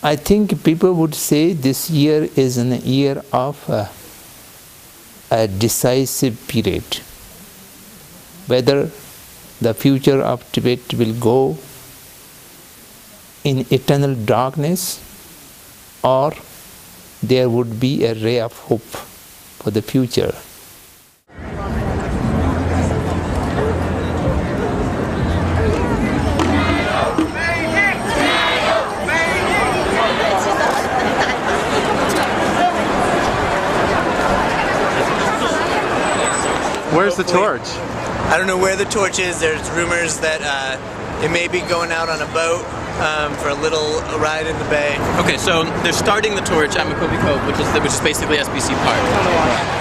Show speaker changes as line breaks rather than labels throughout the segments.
I think people would say this year is an year of a decisive period. Whether the future of Tibet will go in eternal darkness or there would be a ray of hope for the future.
Where's the torch?
I don't know where the torch is. There's rumors that it may be going out on a boat for a little ride in the bay.
Okay, so they're starting the torch at Makobi Cove, which is basically SBC Park.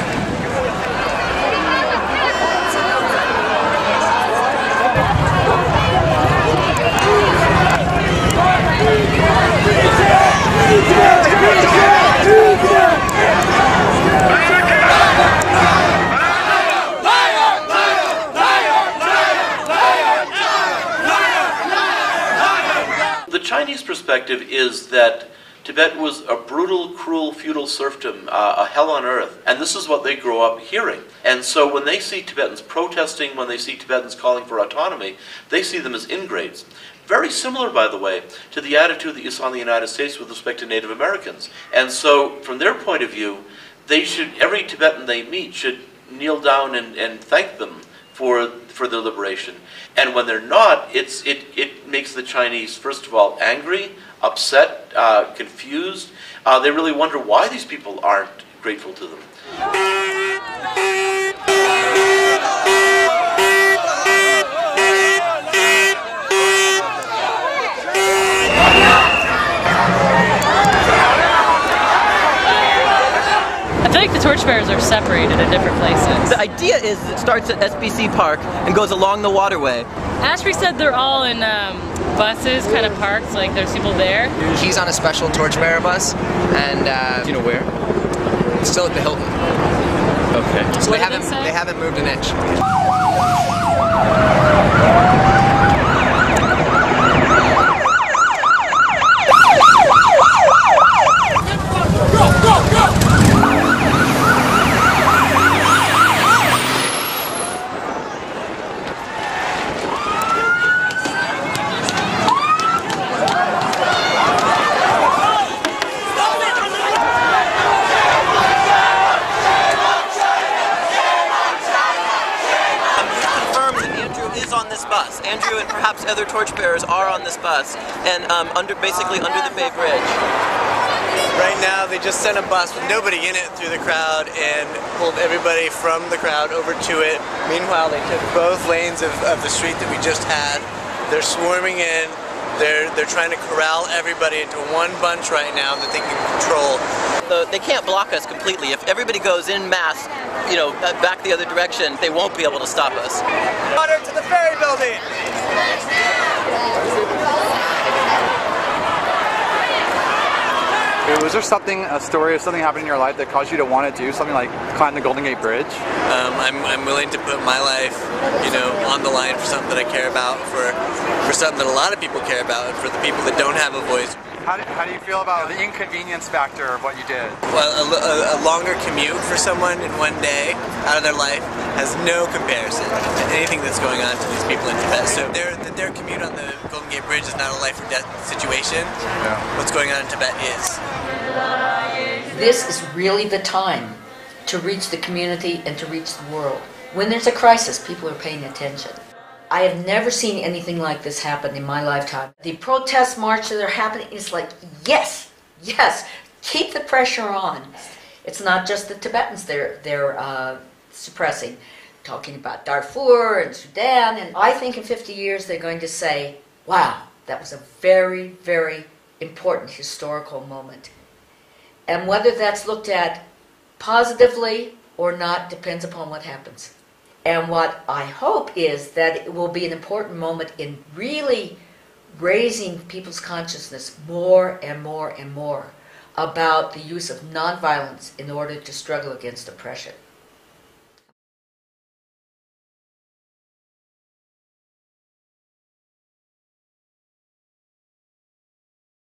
The Chinese perspective is that Tibet was a brutal, cruel, feudal serfdom, a hell on earth, and this is what they grow up hearing. And so when they see Tibetans protesting, when they see Tibetans calling for autonomy, they see them as ingrates. Very similar, by the way, to the attitude that you saw in the United States with respect to Native Americans. And so, from their point of view, every Tibetan they meet should kneel down and thank them for their liberation. And when they're not, it makes the Chinese, first of all, angry, upset, confused. They really wonder why these people aren't grateful to them.
I feel like the torchbearers are separated in different places.
The idea is it starts at SBC Park and goes along the waterway.
Ashby said they're all in buses, kind of parked, like there's people there.
He's on a special torchbearer bus, and
Do you know where?
still at the Hilton.
Okay.
So
What
they
did they say?
haven't moved an inch.
Andrew and perhaps other torchbearers are on this bus, and basically under the Bay Bridge.
Right now, they just sent a bus with nobody in it through the crowd and pulled everybody from the crowd over to it. Meanwhile, they took both lanes of the street that we just had. They're swarming in. They're trying to corral everybody into one bunch right now that they can control.
They can't block us completely. If everybody goes in mass, back the other direction, they won't be able to stop us.
Water to the ferry building!
Was there a story of something happened in your life that caused you to want to do something like climb the Golden Gate Bridge?
I'm willing to put my life, on the line for something that I care about, for something that a lot of people care about, and for the people that don't have a voice.
How do you feel about the inconvenience factor of what you did?
Well, a longer commute for someone in one day out of their life has no comparison to anything that's going on to these people in Tibet. So their commute on the Golden Gate Bridge is not a life or death situation. Yeah. What's going on in Tibet is.
This is really the time to reach the community and to reach the world. When there's a crisis, people are paying attention. I have never seen anything like this happen in my lifetime. The protest march that are happening is like, yes, keep the pressure on. It's not just the Tibetans they're suppressing, talking about Darfur and Sudan, and I think in 50 years they're going to say, wow, that was a very, very important historical moment. And whether that's looked at positively or not depends upon what happens. And what I hope is that it will be an important moment in really raising people's consciousness more and more and more about the use of nonviolence in order to struggle against oppression.